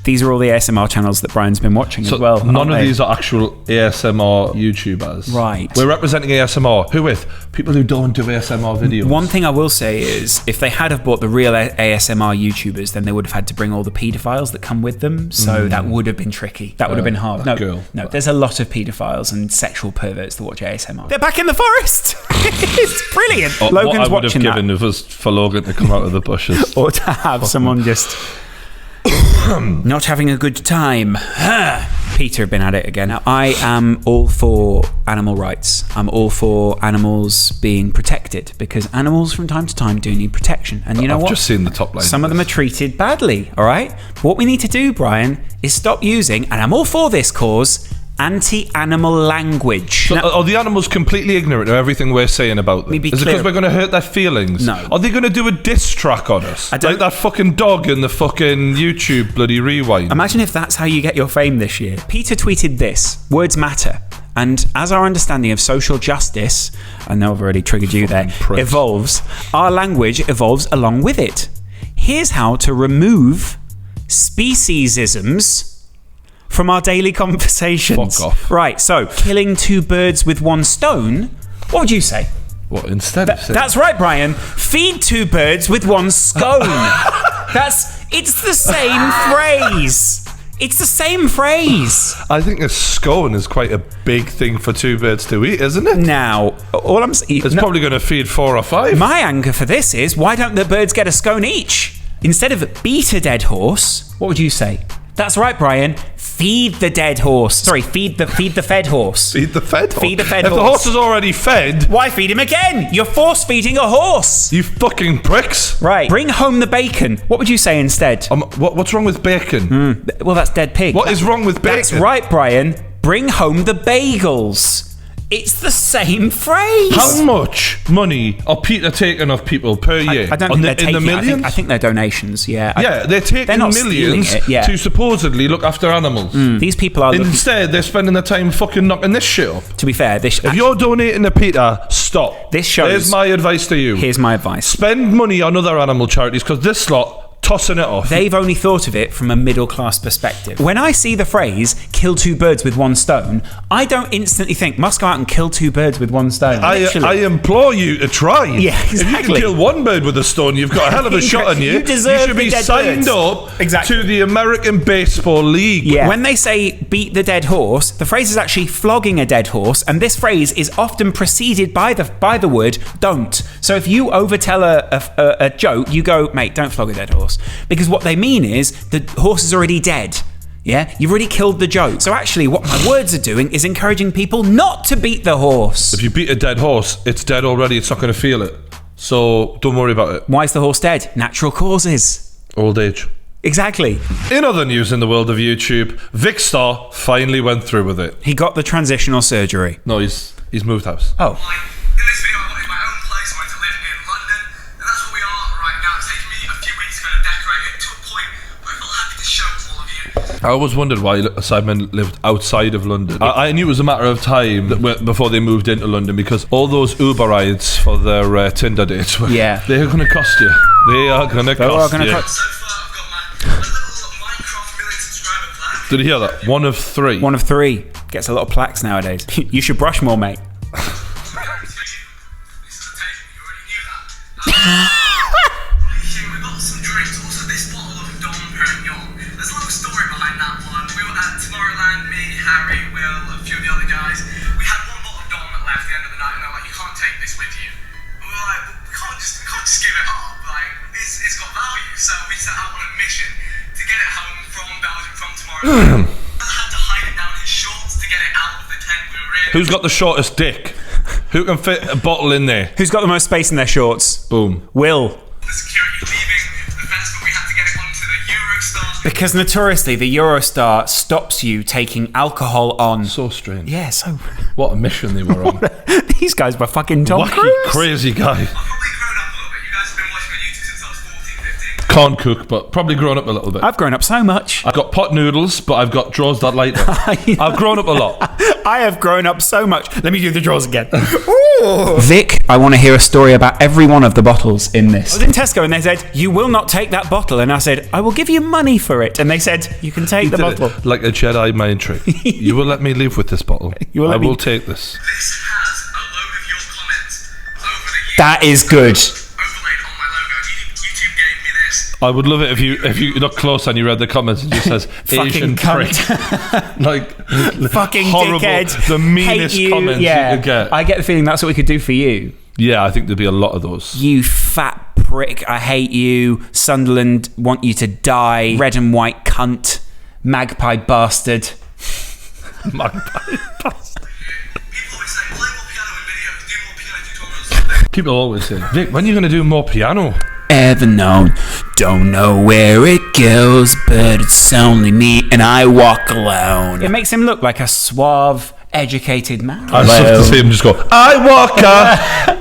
These are all the ASMR channels that Brian's been watching as well. None of these are actual ASMR YouTubers. Right. We're representing ASMR. Who with? People who don't do ASMR videos. One thing I will say is, if they had have bought the real ASMR YouTubers, then they would have had to bring all the paedophiles that come with them. So that would have been tricky. That would have been hard. No, there's a lot of paedophiles and sexual perverts that watch ASMR. They're back in the forest. It's brilliant. Logan's what I would watching have given if it was for Logan to come out of the bushes. Or to have someone just not having a good time. Peter have been at it again. I am all for animal rights. I'm all for animals being protected, because animals from time to time do need protection. And you know what? I've just seen the top line. Some of them are treated badly, all right? What we need to do, Brian, is stop using, and I'm all for this cause, anti-animal language. So are the animals completely ignorant of everything we're saying about them? Is it because we're going to hurt their feelings? No. Are they going to do a diss track on us? Like that fucking dog in the fucking YouTube bloody rewind. Imagine if that's how you get your fame this year. Peter tweeted this: words matter. And as our understanding of social justice, I know I've already triggered you there, evolves, our language evolves along with it. Here's how to remove speciesisms from our daily conversations. Fuck off. Right, so killing two birds with one stone. What would you say? What, instead of saying? That's right, Brian. Feed two birds with one scone. It's the same phrase. It's the same phrase. I think a scone is quite a big thing for two birds to eat, isn't it? Now, all I'm saying, it's probably going to feed 4 or 5. My anger for this is, why don't the birds get a scone each? Instead of beat a dead horse, what would you say? That's right, Brian. Feed the dead horse. Sorry, feed the fed horse. Feed the fed horse? Feed the fed horse. If the horse is already fed, why feed him again? You're force feeding a horse. You fucking pricks. Right. Bring home the bacon. What would you say instead? What's wrong with bacon? Well, that's dead pig. What is wrong with bacon? That's right, Brian. Bring home the bagels. It's the same phrase. How much money are Peter taking off people per year? I don't think they're taking in the millions? I think they're donations, yeah. They're taking millions to supposedly look after animals. These people are Instead, they're spending their time fucking knocking this shit up. To be fair, if you're donating to Peter, stop. This shows... Here's my advice to you. Here's my advice. Spend money on other animal charities, because this lot tossing it off. They've only thought of it from a middle class perspective. When I see the phrase kill two birds with one stone, I don't instantly think must go out and kill two birds with one stone. I implore you to try. Yeah, exactly. If you can kill one bird with a stone, you've got a hell of a shot on you. You should be signed up to the American Baseball League. Yeah. When they say beat the dead horse, the phrase is actually flogging a dead horse, and this phrase is often preceded by the word don't. So if you overtell a joke, you go, mate, don't flog a dead horse. Because what they mean is the horse is already dead. Yeah, you've already killed the joke. So actually what my words are doing is encouraging people not to beat the horse. If you beat a dead horse, it's dead already. It's not going to feel it. So don't worry about it. Why is the horse dead? Natural causes. Old age. Exactly. In other news in the world of YouTube, Vic Star finally went through with it. He got the transitional surgery. No, he's moved house. Oh. In this video, I wanted my own place. I wanted to live in London, and that's what we are right now. It's taken me a few weeks to kind of decorate it to a point where I feel happy to show all of you. I always wondered why SIDEMEN lived outside of London. I knew it was a matter of time before they moved into London, because all those Uber rides for their Tinder dates, they're going to cost you. They are going to cost you. So far, I've got my little Minecraft million subscriber plaque. Did you hear that? 1 of 3. 1 of 3. Gets a lot of plaques nowadays. You should brush more, mate. We've got some drinks, also this bottle of Dom Perignon. There's a long story behind that one. We were at Tomorrowland, me, Harry, Will, a few of the other guys. We had one bottle of Dom left at the end of the night, and they're like, you can't take this with you. And we were like, we can't just give it up. Like, it's got value. So we set out on a mission to get it home from Belgium, from Tomorrowland. I had to hide it down his shorts to get it out of the tent we were Who's got the shortest dick? Who can fit a bottle in there? Who's got the most space in their shorts? Boom. Will. The security leaving the fence, but we had to get it onto the Eurostar. Because notoriously, the Eurostar stops you taking alcohol on. So strange. Yeah, so... What a mission they were on. These guys were fucking Tom Wacky, Cruise. crazy guy. I've probably grown up a little bit. You guys have been watching my YouTube since I was 14, 15. Can't cook, but probably grown up a little bit. I've grown up so much. I've got pot noodles, but I've got drawers that light up. I've grown up a lot. I have grown up so much. Let me do the drawers again. Vic, I want to hear a story about every one of the bottles in this. I was in Tesco and they said, you will not take that bottle. And I said, I will give you money for it. And they said, you can take the bottle. Like a Jedi mind trick. You will let me live with this bottle. I will take this. This has a load of your comments over the years. That is good. Overlaid on my logo. YouTube gave me this. I would love it if you look close and you read the comments and it just says Asian prick. Like Fucking horrible, dickhead. the meanest Hate you. comments you could get. I get the feeling that's what we could do for you. Yeah, I think there'd be a lot of those. You fat prick, I hate you. Sunderland want you to die. Red and white cunt. Magpie bastard. Magpie bastard. People always say, play more piano in videos, do more piano tutorials. People always say, Vic, when are you going to do more piano? Ever known, don't know where it goes, but it's only me and I walk alone. It makes him look like a suave, educated man. I just love to see him just go, I walk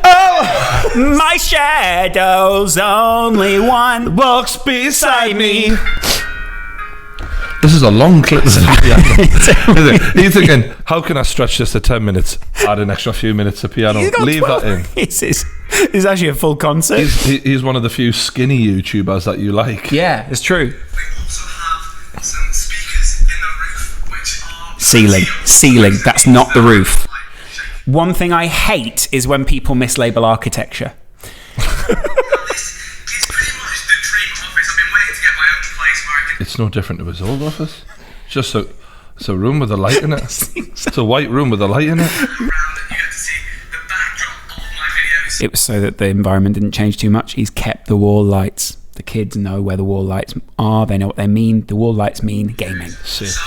oh, my shadow's only one walks beside me. This is a long clip. He's thinking, how can I stretch this to 10 minutes? Add an extra few minutes of piano. Leave that in. It's actually a full concert. He's one of the few skinny YouTubers that you like. Yeah, it's true. We also have some speakers in the roof, which are... Ceiling. That's not the roof. One thing I hate is when people mislabel architecture. It's no different to his old office. It's just it's a room with a light in it. It's a white room with a light in it. It was so that the environment didn't change too much. He's kept the wall lights. The kids know where the wall lights are. They know what they mean. The wall lights mean gaming. So, a very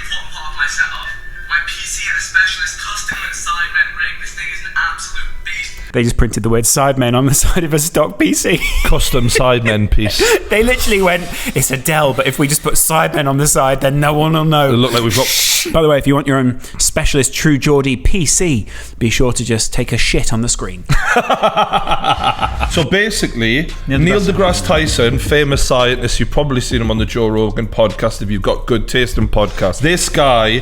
important part of my setup, my PC and a specialist custom and SIDEMEN rig. This thing is an absolute beast. They just printed the word SIDEMEN on the side of a stock PC. Custom SIDEMEN piece. They literally went, it's a Dell, but if we just put SIDEMEN on the side, then no one will know. It look like we've got... By the way, if you want your own specialist True Geordie PC, be sure to just take a shit on the screen. So basically, Neil deGrasse Tyson, famous scientist, you've probably seen him on the Joe Rogan podcast if you've got good taste in podcasts. This guy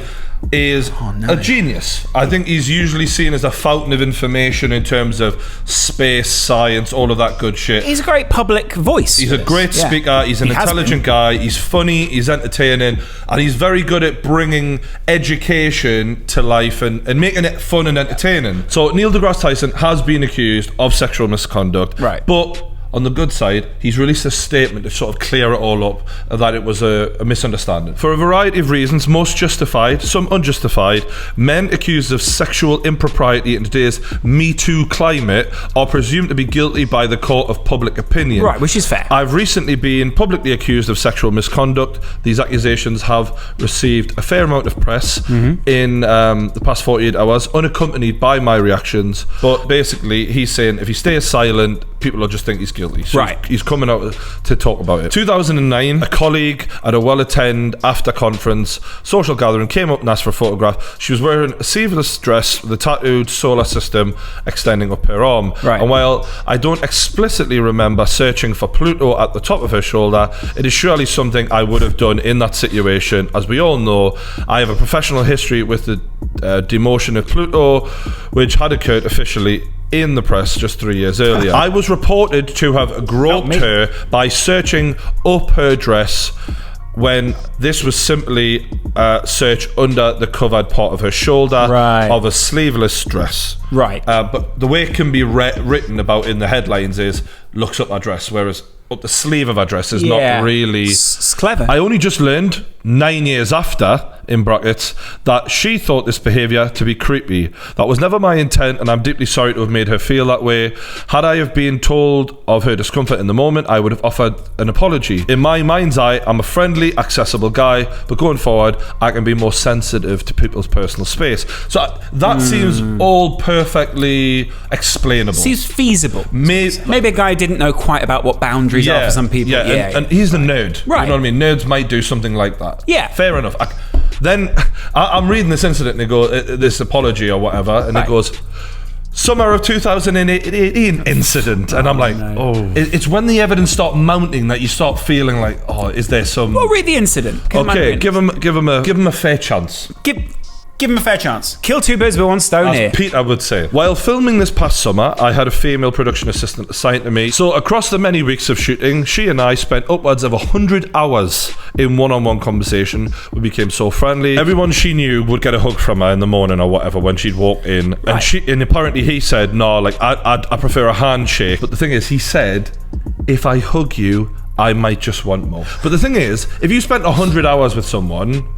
is a genius. I think he's usually seen as a fountain of information in terms of space, science, all of that good shit. He's a great public voice. He's a great speaker. He's an intelligent guy. He's funny. He's entertaining. And he's very good at bringing education to life and making it fun and entertaining. So Neil deGrasse Tyson has been accused of sexual misconduct. Right. But on the good side, he's released a statement to sort of clear it all up, that it was a misunderstanding. For a variety of reasons, most justified, some unjustified, men accused of sexual impropriety in today's Me Too climate are presumed to be guilty by the court of public opinion. Right, which is fair. I've recently been publicly accused of sexual misconduct. These accusations have received a fair amount of press in the past 48 hours, unaccompanied by my reactions. But basically, he's saying if he stays silent, people will just think he's guilty. So right. He's coming out to talk about it. 2009, a colleague at a well-attended after conference social gathering came up and asked for a photograph. She was wearing a sleeveless dress with a tattooed solar system extending up her arm. Right. And while I don't explicitly remember searching for Pluto at the top of her shoulder, it is surely something I would have done in that situation. As we all know, I have a professional history with the demotion of Pluto, which had occurred officially in the press just 3 years earlier. I was reported to have groped her by searching up her dress when this was simply search under the covered part of her shoulder of a sleeveless dress. Right. But the way it can be written about in the headlines is looks up her dress, whereas up the sleeve of her dress is not really... It's clever. I only just learned 9 years after, in brackets, that she thought this behaviour to be creepy. That was never my intent, and I'm deeply sorry to have made her feel that way. Had I have been told of her discomfort in the moment, I would have offered an apology. In my mind's eye, I'm a friendly, accessible guy, but going forward, I can be more sensitive to people's personal space. So that seems all perfectly explainable. Seems feasible. Maybe a guy didn't know quite about what boundaries are for some people. Yeah, and he's the nerd. Right. You know what I mean? Nerds might do something like that. Yeah. Fair enough. Then I'm reading this incident and it goes, this apology or whatever, and it goes, summer of 2018 incident, and I'm like, it's when the evidence start mounting that you start feeling like, is there some? Well, read the incident. Okay, give him a fair chance. Give him a fair chance. Kill two birds with one stone As here. Peter would say. While filming this past summer, I had a female production assistant assigned to me. So across the many weeks of shooting, she and I spent upwards of 100 hours in one-on-one conversation. We became so friendly. Everyone she knew would get a hug from her in the morning or whatever when she'd walk in. Right. And apparently he said, no, like I prefer a handshake. But the thing is, he said, if I hug you, I might just want more. But the thing is, if you spent 100 hours with someone,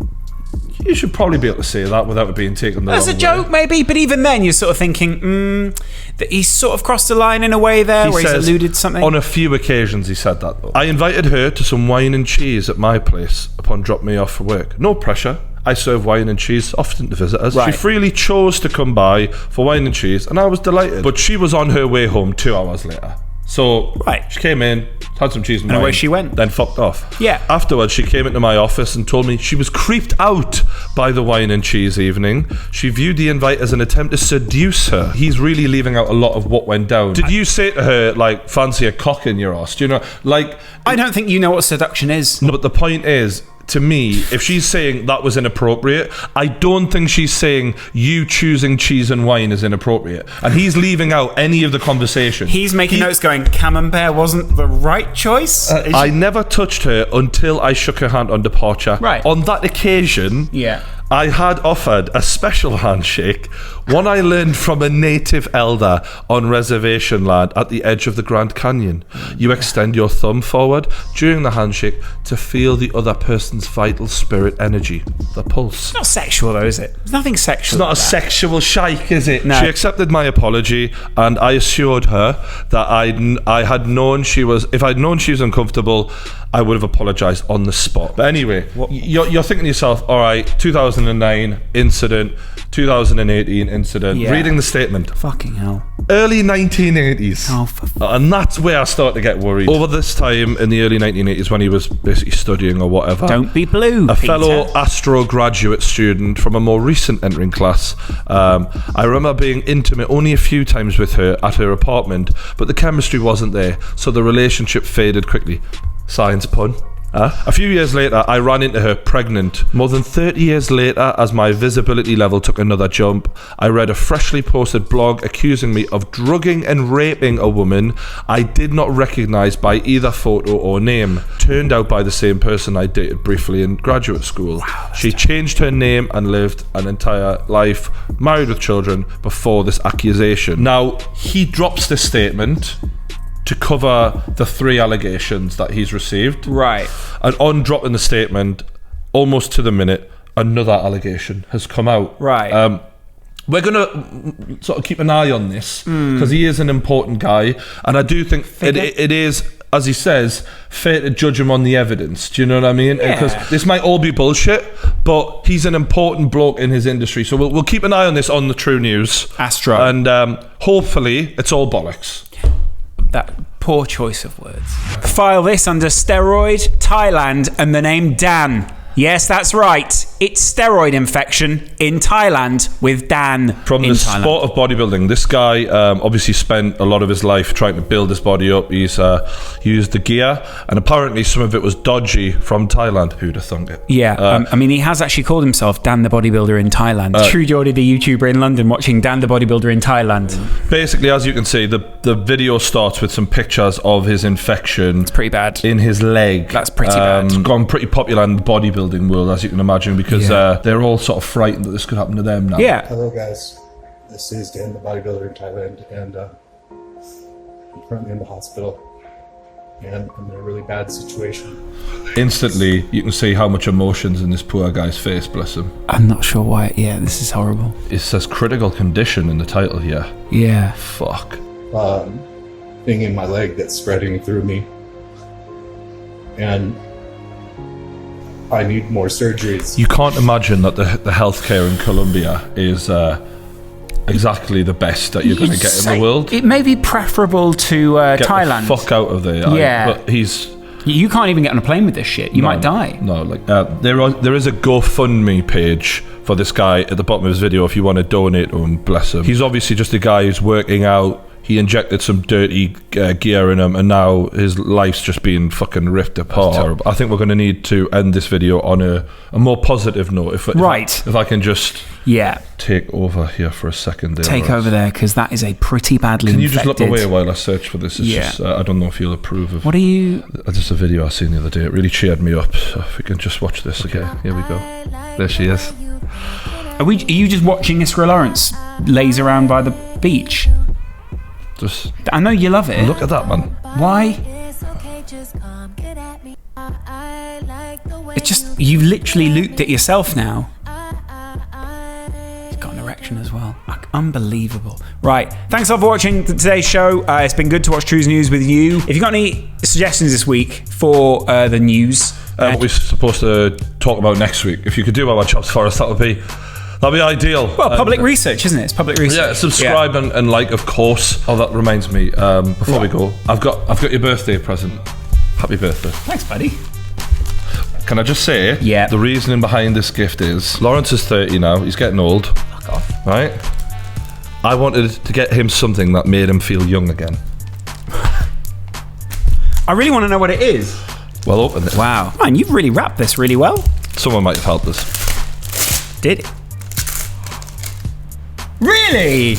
you should probably be able to say that without it being taken the wrong way. As a joke, maybe, but even then, you're sort of thinking, that he's sort of crossed the line in a way there, where he's alluded to something. On a few occasions, he said that, though. I invited her to some wine and cheese at my place upon dropping me off for work. No pressure. I serve wine and cheese often to visitors. Right. She freely chose to come by for wine and cheese, and I was delighted. But she was on her way home 2 hours later. So she came in, had some cheese and wine, away she went. Then fucked off. Yeah. Afterwards, she came into my office and told me she was creeped out by the wine and cheese evening. She viewed the invite as an attempt to seduce her. He's really leaving out a lot of what went down. Did you say to her, like, fancy a cock in your ass? Do you know, like... I don't think you know what seduction is. No, but the point is, to me, if she's saying that was inappropriate, I don't think she's saying you choosing cheese and wine is inappropriate. And he's leaving out any of the conversation. He's making notes going, camembert wasn't the right choice? I never touched her until I shook her hand on departure. Right. On that occasion, I had offered a special handshake, one I learned from a native elder on reservation land at the edge of the Grand Canyon. You extend your thumb forward during the handshake to feel the other person's vital spirit energy, the pulse. It's not sexual though, is it? There's nothing sexual. It's not a sexual shike, is it? No. She accepted my apology, and I assured her that I had known she was, if I'd known she was uncomfortable, I would have apologised on the spot. But anyway, you're thinking to yourself, all right, 2009 incident, 2018 incident. Yeah. Reading the statement. Fucking hell. Early 1980s. And that's where I start to get worried. Over this time in the early 1980s, when he was basically studying or whatever. Don't be blue, A Peter. fellow Astro graduate student from a more recent entering class. I remember being intimate only a few times with her at her apartment, but the chemistry wasn't there, so the relationship faded quickly. Science pun. A few years later, I ran into her pregnant. More than 30 years later, as my visibility level took another jump, I read a freshly posted blog accusing me of drugging and raping a woman I did not recognise by either photo or name. Turned out by the same person I dated briefly in graduate school. Wow, she changed her name and lived an entire life, married with children, before this accusation. Now, he drops this statement to cover the 3 allegations that he's received. Right. And on dropping the statement, almost to the minute, another allegation has come out. Right. We're going to sort of keep an eye on this, because he is an important guy. And I do think it is, as he says, fair to judge him on the evidence. Do you know what I mean? Yeah. Because this might all be bullshit, but he's an important bloke in his industry. So we'll keep an eye on this on the True News. Astro. And hopefully it's all bollocks. That poor choice of words. File this under steroid, Thailand, and the name Dan. Yes, that's right. It's steroid infection in Thailand with Dan. From the sport of bodybuilding, this guy obviously spent a lot of his life trying to build his body up. He's used the gear, and apparently some of it was dodgy from Thailand. Who'd have thunk it? Yeah, I mean, he has actually called himself Dan the Bodybuilder in Thailand. True Geordie, the YouTuber in London, watching Dan the Bodybuilder in Thailand. Basically, as you can see, the video starts with some pictures of his infection. It's pretty bad. In his leg. That's pretty bad. It's gone pretty popular in the bodybuilding world, as you can imagine, because they're all sort of frightened that this could happen to them now. Yeah. Hello guys, this is Dan the Bodybuilder in Thailand, and I'm currently in the hospital, and I'm in a really bad situation. Instantly, you can see how much emotion's in this poor guy's face, bless him. I'm not sure why. Yeah, this is horrible. It says critical condition in the title here. Yeah. Fuck. Thing in my leg that's spreading through me. And I need more surgeries. You can't imagine that the healthcare in Colombia is exactly the best that you're going to get in the world. It may be preferable to Get Thailand. the fuck out of there. Yeah. But he's... You can't even get on a plane with this shit. You might die. No, like there is a GoFundMe page for this guy at the bottom of his video if you want to donate to him, bless him. He's obviously just a guy who's working out. He injected some dirty gear in him, and now his life's just being fucking ripped apart. I think we're going to need to end this video on a more positive note. If I can just take over here for a second. Take over there, because that is a pretty badly Can you infected... just look away while I search for this? It's just, I don't know if you'll approve of... What are you... Just a video I seen the other day. It really cheered me up. So if we can just watch this again. Here we go. There she is. Are you just watching Iskra Lawrence laze around by the beach? Just... I know you love it. Look at that, man. Why? It's just... You've literally looped it yourself now. He's got an erection as well. Unbelievable. Right. Thanks all for watching today's show. It's been good to watch True's News with you. If you've got any suggestions this week for the news... what we're supposed to talk about next week. If you could do our jobs for us, that'd be ideal. Well, public research, isn't it? It's public research. Yeah, subscribe and like, of course. Oh, that reminds me. Before we go, I've got your birthday present. Happy birthday. Thanks, buddy. Can I just say? Yeah. The reasoning behind this gift is Lawrence is 30 now. He's getting old. Fuck off. Right. I wanted to get him something that made him feel young again. I really want to know what it is. Well, open it. Wow. Man, you've really wrapped this really well. Someone might have helped us. Did it? Really?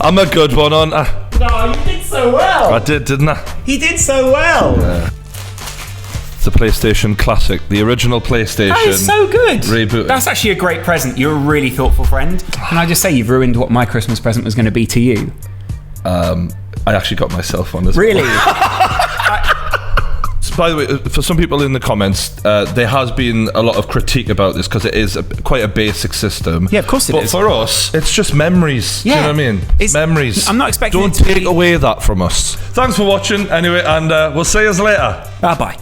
I'm a good one, aren't I? No, you did so well. I did, didn't I? He did so well. Yeah. It's a PlayStation classic, the original PlayStation. That is so good. Reboot. That's actually a great present. You're a really thoughtful friend. Can I just say you've ruined what my Christmas present was going to be to you? I actually got myself one as Really? By the way, for some people in the comments, there has been a lot of critique about this because it is quite a basic system. Yeah, of course it is. But for us, it's just memories. Yeah. Do you know what I mean? It's memories. I'm not expecting Don't it to take be... away that from us. Thanks for watching anyway, and we'll see you later. Bye-bye.